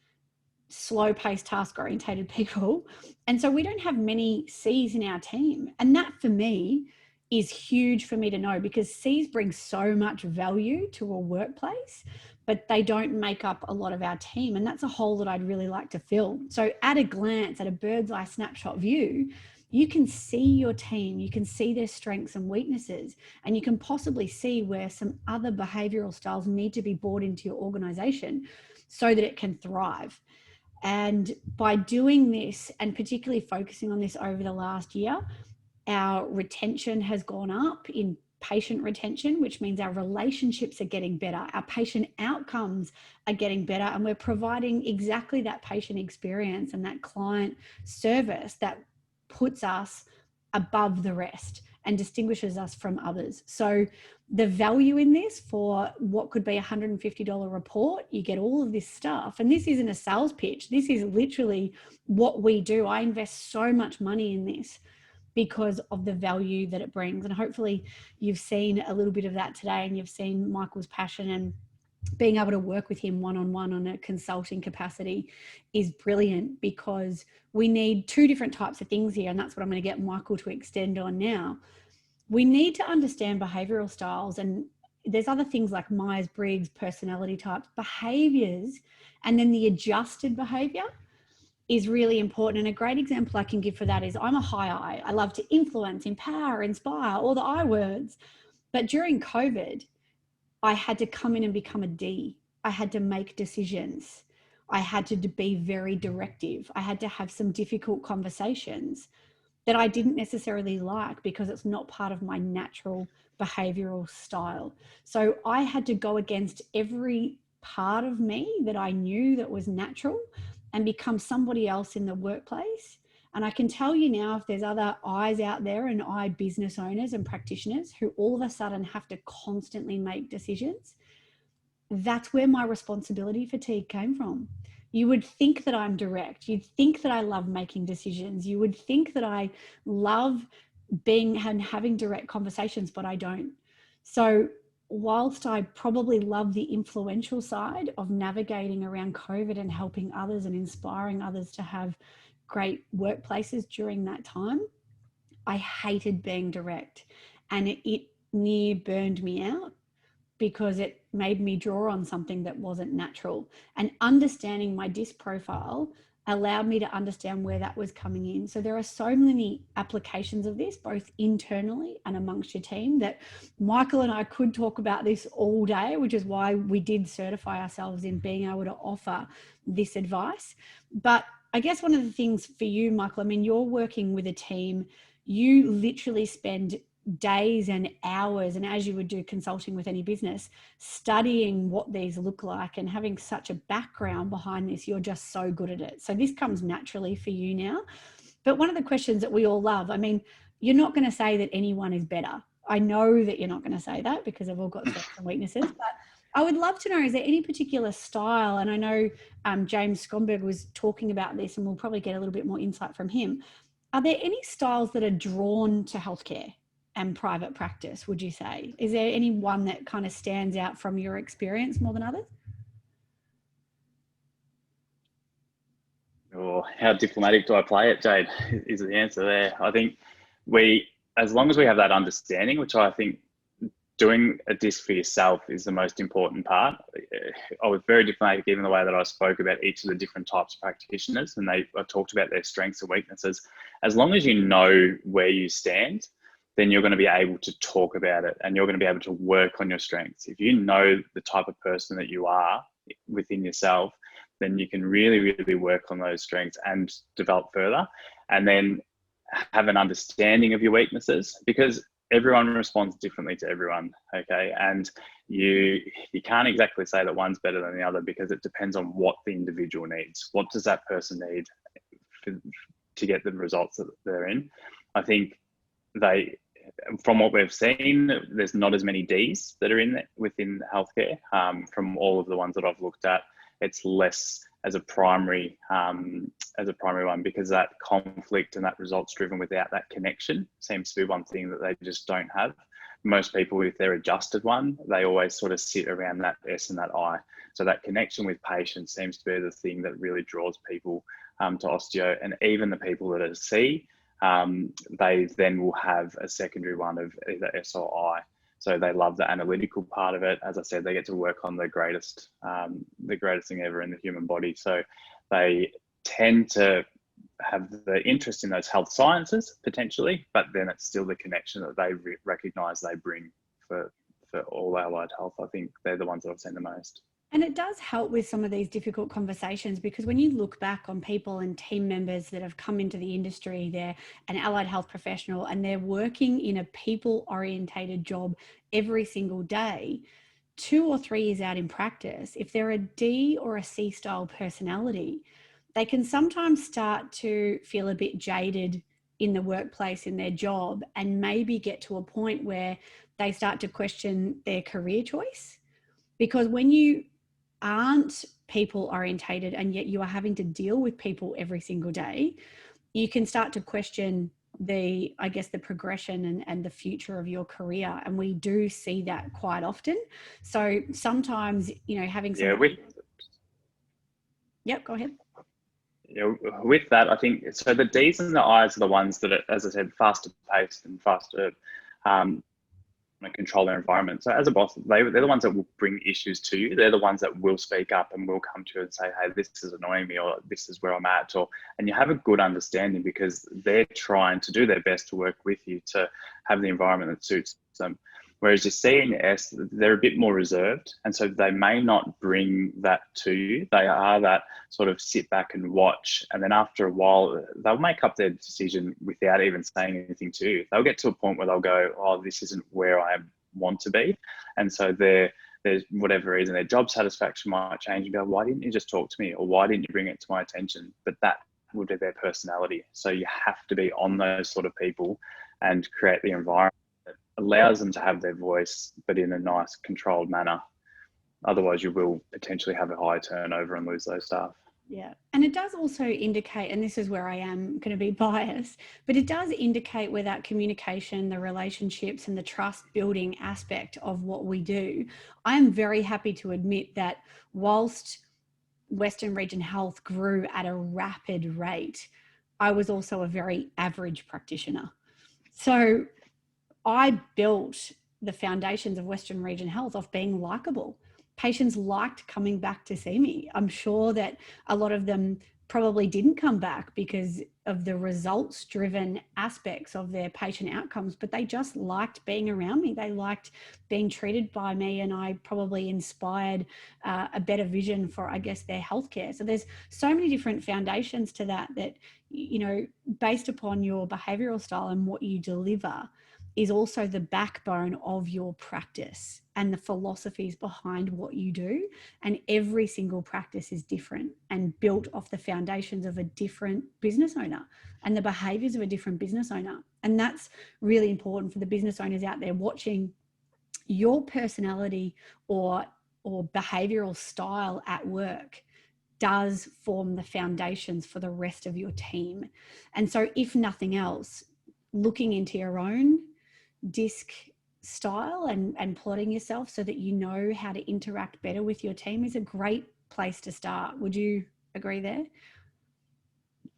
Speaker 1: slow-paced, task-orientated people. And so we don't have many C's in our team. And that for me is huge for me to know, because C's bring so much value to a workplace, but they don't make up a lot of our team. And that's a hole that I'd really like to fill. So at a glance, at a bird's eye snapshot view, you can see your team, you can see their strengths and weaknesses, and you can possibly see where some other behavioral styles need to be brought into your organization so that it can thrive. And by doing this, and particularly focusing on this over the last year, our retention has gone up in patient retention, which means our relationships are getting better. Our patient outcomes are getting better, and we're providing exactly that patient experience and that client service that puts us above the rest and distinguishes us from others. So the value in this, for what could be a $150 report, you get all of this stuff. And this isn't a sales pitch. This is literally what we do. I invest so much money in this because of the value that it brings. And hopefully you've seen a little bit of that today, and you've seen Michael's passion, and being able to work with him one-on-one on a consulting capacity is brilliant, because we need 2 different types of things here. And that's what I'm going to get Michael to extend on now. We need to understand behavioral styles, and there's other things like Myers-Briggs, personality types, behaviors, and then the adjusted behavior is really important. And a great example I can give for that is, I'm a high I. I love to influence, empower, inspire, all the I words. But during COVID, I had to come in and become a D. I had to make decisions. I had to be very directive. I had to have some difficult conversations that I didn't necessarily like, because it's not part of my natural behavioral style. So I had to go against every part of me that I knew that was natural and become somebody else in the workplace. And I can tell you now, if there's other I's out there, and I business owners and practitioners who all of a sudden have to constantly make decisions, that's where my responsibility fatigue came from. You would think that I'm direct. You'd think that I love making decisions. You would think that I love being and having direct conversations, but I don't. So whilst I probably love the influential side of navigating around COVID and helping others and inspiring others to have great workplaces during that time, I hated being direct, and it near burned me out, because it made me draw on something that wasn't natural. And understanding my disc profile allowed me to understand where that was coming in. So there are so many applications of this, both internally and amongst your team, that Michael and I could talk about this all day, which is why we did certify ourselves in being able to offer this advice. But I guess one of the things for you, Michael, I mean, you're working with a team, you literally spend days and hours, and as you would do consulting with any business, studying what these look like, and having such a background behind this, you're just so good at it. So this comes naturally for you now. But one of the questions that we all love, I mean, you're not going to say that anyone is better. I know that you're not going to say that, because they've all got strengths and weaknesses, but I would love to know, is there any particular style? And I know James Scomberg was talking about this, and we'll probably get a little bit more insight from him. Are there any styles that are drawn to healthcare and private practice, would you say? Is there any one that kind of stands out from your experience more than others?
Speaker 2: Or how diplomatic do I play it, Jade, is the answer there. I think as long as we have that understanding, which I think doing a disc for yourself is the most important part. I was very diplomatic, even the way that I spoke about each of the different types of practitioners, and I talked about their strengths and weaknesses. As long as you know where you stand, then you're going to be able to talk about it, and you're going to be able to work on your strengths. If you know the type of person that you are within yourself, then you can really, really work on those strengths and develop further, and then have an understanding of your weaknesses, because everyone responds differently to everyone. Okay. And you can't exactly say that one's better than the other, because it depends on what the individual needs. What does that person need to get the results that they're in? I think from what we've seen, there's not as many Ds that are within healthcare. From all of the ones that I've looked at, it's less as a primary one, because that conflict and that results driven without that connection seems to be one thing that they just don't have. Most people, if they're adjusted one, they always sort of sit around that S and that I. So that connection with patients seems to be the thing that really draws people to osteo. And even the people that are C, they then will have a secondary one of either S or I. So they love the analytical part of it. As I said, they get to work on the greatest thing ever in the human body. So they tend to have the interest in those health sciences potentially, but then it's still the connection that they recognize they bring for all allied health. I think they're the ones that I've seen the most.
Speaker 1: And it does help with some of these difficult conversations, because when you look back on people and team members that have come into the industry, they're an allied health professional and they're working in a people-orientated job every single day, 2 or 3 years out in practice, if they're a D or a C style personality, they can sometimes start to feel a bit jaded in the workplace, in their job, and maybe get to a point where they start to question their career choice. Because when you aren't people orientated and yet you are having to deal with people every single day, you can start to question the progression and the future of your career. And we do see that quite often. So sometimes, having some... Yep, go ahead.
Speaker 2: With that, I think, so the Ds and the Is are the ones that are, as I said, faster paced and faster control their environment. So as a boss, they're the ones that will bring issues to you. They're the ones that will speak up and will come to you and say, hey, this is annoying me, or this is where I'm at, and you have a good understanding, because they're trying to do their best to work with you to have the environment that suits them. Whereas your C and your S, they're a bit more reserved, and so they may not bring that to you. They are that sort of sit back and watch, and then after a while, they'll make up their decision without even saying anything to you. They'll get to a point where they'll go, oh, this isn't where I want to be. And so there's whatever reason, their job satisfaction might change, and go, why didn't you just talk to me? Or why didn't you bring it to my attention? But that would be their personality. So you have to be on those sort of people and create the environment allows them to have their voice, but in a nice controlled manner. Otherwise you will potentially have a high turnover and lose those staff.
Speaker 1: Yeah. And it does also indicate, and this is where I am going to be biased, but it does indicate where that communication, the relationships and the trust building aspect of what we do. I am very happy to admit that whilst Western Region Health grew at a rapid rate, I was also a very average practitioner. So I built the foundations of Western Region Health off being likable. Patients liked coming back to see me. I'm sure that a lot of them probably didn't come back because of the results-driven aspects of their patient outcomes, but they just liked being around me. They liked being treated by me, and I probably inspired a better vision for, I guess, their healthcare. So there's so many different foundations to that, based upon your behavioural style and what you deliver, is also the backbone of your practice and the philosophies behind what you do. And every single practice is different and built off the foundations of a different business owner and the behaviors of a different business owner. And that's really important for the business owners out there watching. Your personality or behavioral style at work does form the foundations for the rest of your team. And so if nothing else, looking into your own disc style and plotting yourself so that you know how to interact better with your team is a great place to start. Would you agree there?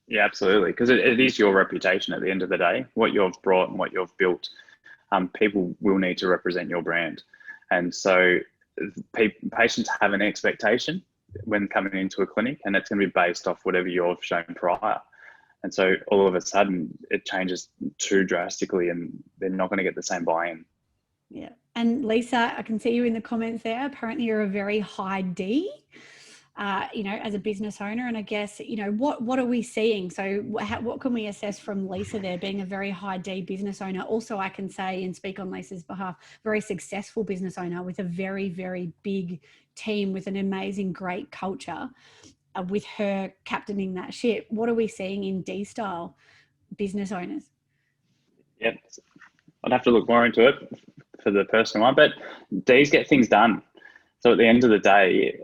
Speaker 2: Yeah, absolutely. Because it is your reputation at the end of the day, what you've brought and what you've built people will need to represent your brand. And so patients have an expectation when coming into a clinic, and it's going to be based off whatever you've shown prior. And so all of a sudden it changes too drastically and they're not going to get the same buy-in.
Speaker 1: Yeah. And Lisa, I can see you in the comments there. Apparently you're a very high D, as a business owner. And I guess, what are we seeing? So what can we assess from Lisa there, being a very high D business owner? Also, I can say and speak on Lisa's behalf, very successful business owner with a very, very big team with an amazing, great culture, with her captaining that ship. What are we seeing in D style business owners?
Speaker 2: Yeah, I'd have to look more into it for the personal one, but Ds get things done. So at the end of the day,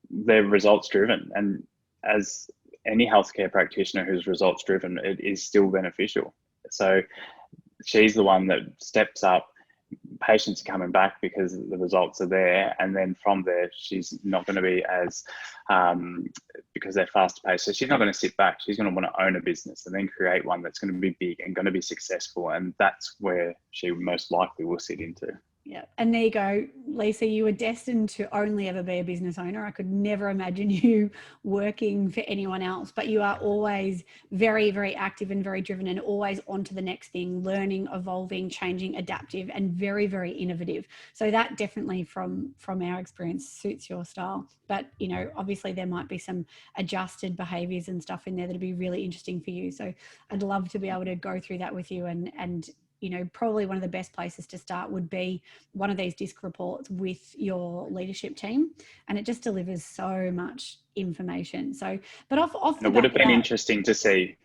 Speaker 2: they're results driven. And as any healthcare practitioner who's results driven, it is still beneficial. So she's the one that steps up. Patients are coming back because the results are there, and then from there she's not going to be as because they're fast paced, so she's not going to sit back. She's going to want to own a business and then create one that's going to be big and going to be successful, and that's where she most likely will sit into.
Speaker 1: Yeah. And there you go, Lisa, you were destined to only ever be a business owner. I could never imagine you working for anyone else, but you are always very, very active and very driven, and always on to the next thing, learning, evolving, changing, adaptive, and very, very innovative. So that definitely from our experience suits your style. But, obviously there might be some adjusted behaviors and stuff in there that'd be really interesting for you. So I'd love to be able to go through that with you, and probably one of the best places to start would be one of these disc reports with your leadership team, and it just delivers so much information. So, but off
Speaker 2: it would have been interesting to see.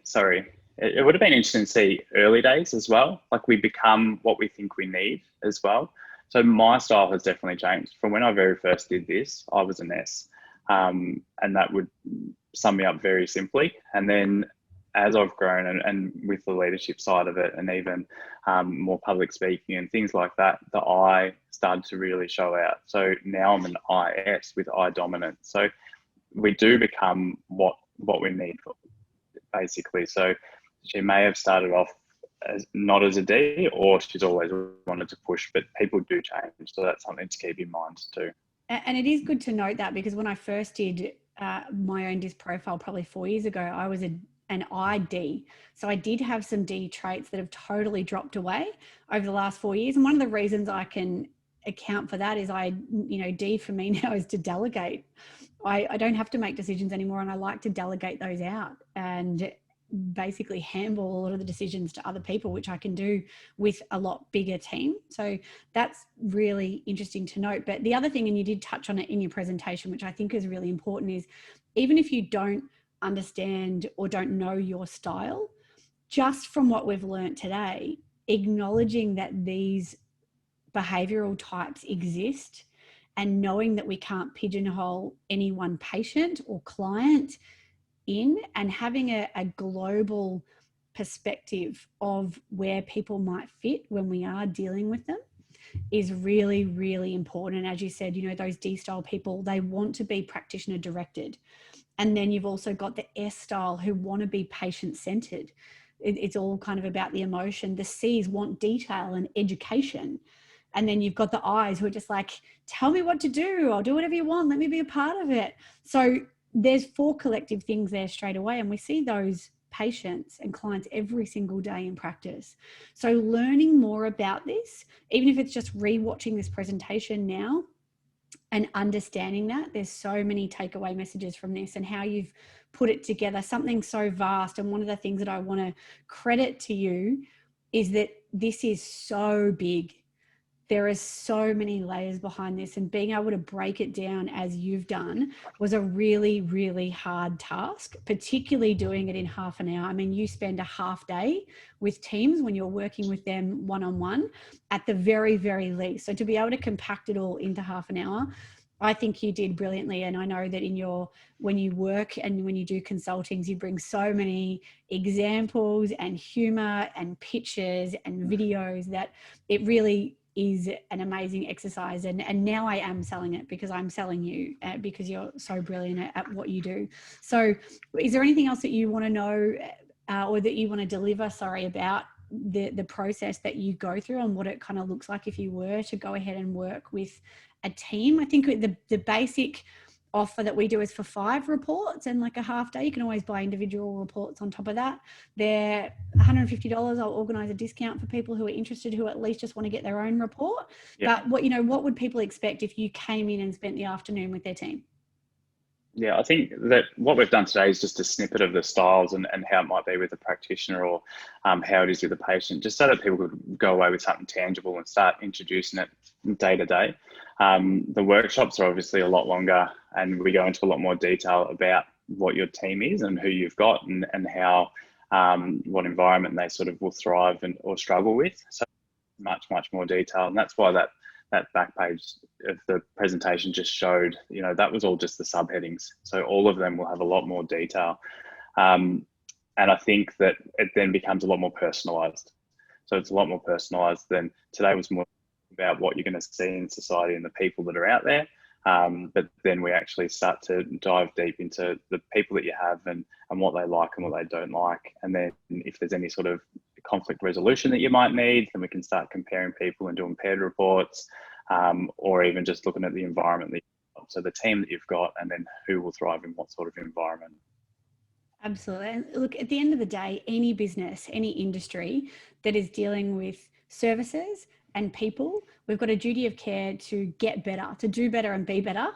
Speaker 2: It would have been interesting to see early days as well. Like, we become what we think we need as well. So my style has definitely changed from when I very first did this. I was an S, and that would sum me up very simply. And then as I've grown and with the leadership side of it, and even more public speaking and things like that, the I started to really show out. So now I'm an IS with I dominant. So we do become what we need, basically. So she may have started off as not as a D, or she's always wanted to push, but people do change. So that's something to keep in mind too.
Speaker 1: And it is good to note that, because when I first did my own disc profile probably 4 years ago, I was an ID. So I did have some D traits that have totally dropped away over the last 4 years. And one of the reasons I can account for that is D for me now is to delegate. I don't have to make decisions anymore, and I like to delegate those out and basically handball a lot of the decisions to other people, which I can do with a lot bigger team. So that's really interesting to note. But the other thing, and you did touch on it in your presentation, which I think is really important, is even if you don't understand or don't know your style, just from what we've learned today, acknowledging that these behavioural types exist, and knowing that we can't pigeonhole any one patient or client in, and having a global perspective of where people might fit when we are dealing with them is really, really important. And as you said, those D style people, they want to be practitioner directed. And then you've also got the S style who want to be patient centered. It's all kind of about the emotion. The C's want detail and education. And then you've got the I's who are just like, tell me what to do. I'll do whatever you want. Let me be a part of it. So there's 4 collective things there straight away. And we see those patients and clients every single day in practice. So learning more about this, even if it's just re-watching this presentation now and understanding that, there's so many takeaway messages from this and how you've put it together, something so vast. And one of the things that I want to credit to you is that this is so big. There are so many layers behind this, and being able to break it down as you've done was a really, really hard task, particularly doing it in half an hour. I mean, you spend a half day with teams when you're working with them one-on-one at the very, very least. So to be able to compact it all into half an hour, I think you did brilliantly. And I know that when you work and when you do consultings, you bring so many examples and humor and pictures and videos that it really is an amazing exercise. And now I am selling it, because I'm selling you because you're so brilliant at what you do. So is there anything else that you want to know or that you want to deliver, about the process that you go through and what it kind of looks like if you were to go ahead and work with a team. I think the basic offer that we do is for 5 reports and like a half day. You can always buy individual reports on top of that. They're $150. I'll organize a discount for people who are interested, who at least just want to get their own report.
Speaker 2: Yeah.
Speaker 1: But what would people expect if you came in and spent the afternoon with their team?
Speaker 2: Yeah, I think that what we've done today is just a snippet of the styles and how it might be with the practitioner, or how it is with the patient, just so that people could go away with something tangible and start introducing it day to day. The workshops are obviously a lot longer, and we go into a lot more detail about what your team is and who you've got, and how what environment they sort of will thrive or struggle with. So much more detail, and that's why that back page of the presentation just showed, that was all just the subheadings. So all of them will have a lot more detail. And I think that it then becomes a lot more personalized. So it's a lot more personalized than today was more about what you're going to see in society and the people that are out there. But then we actually start to dive deep into the people that you have and what they like and what they don't like. And then if there's any sort of conflict resolution that you might need, then we can start comparing people and doing paired reports, or even just looking at the environment that you've got. So the team that you've got, and then who will thrive in what sort of environment.
Speaker 1: Absolutely. And look, at the end of the day, any business, any industry that is dealing with services and people, we've got a duty of care to get better, to do better and be better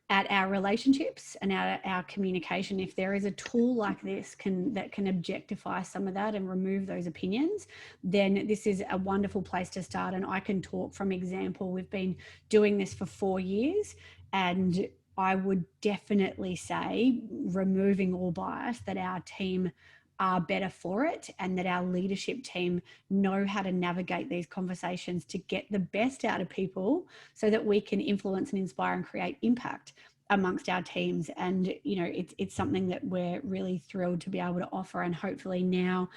Speaker 1: at our relationships and our communication. If there is a tool like this that can objectify some of that and remove those opinions, then this is a wonderful place to start. And I can talk from example. We've been doing this for 4 years, and I would definitely say, removing all bias, that our team are better for it, and that our leadership team know how to navigate these conversations to get the best out of people so that we can influence and inspire and create impact amongst our teams. And, it's something that we're really thrilled to be able to offer. And hopefully now,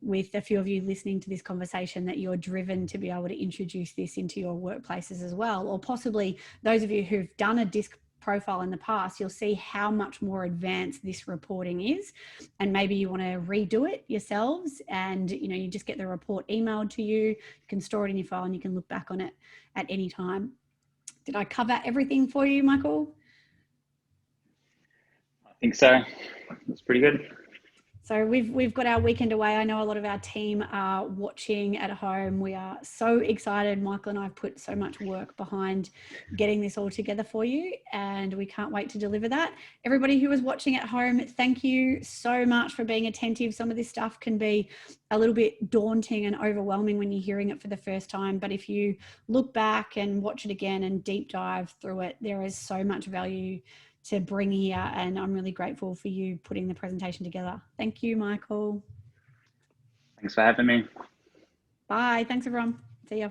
Speaker 1: with a few of you listening to this conversation, that you're driven to be able to introduce this into your workplaces as well. Or possibly those of you who've done a DISC profile in the past, you'll see how much more advanced this reporting is, and maybe you want to redo it yourselves, and you just get the report emailed to you. You can store it in your file and you can look back on it at any time. Did I cover everything for you, Michael?
Speaker 2: I think so. That's pretty good.
Speaker 1: So we've got our weekend away. I know a lot of our team are watching at home. We are so excited. Michael and I have put so much work behind getting this all together for you, and we can't wait to deliver that. Everybody who is watching at home, thank you so much for being attentive. Some of this stuff can be a little bit daunting and overwhelming when you're hearing it for the first time, but if you look back and watch it again and deep dive through it, there is so much value to bring here, and I'm really grateful for you putting the presentation together. Thank you, Michael.
Speaker 2: Thanks for having me.
Speaker 1: Bye. Thanks, everyone. See ya.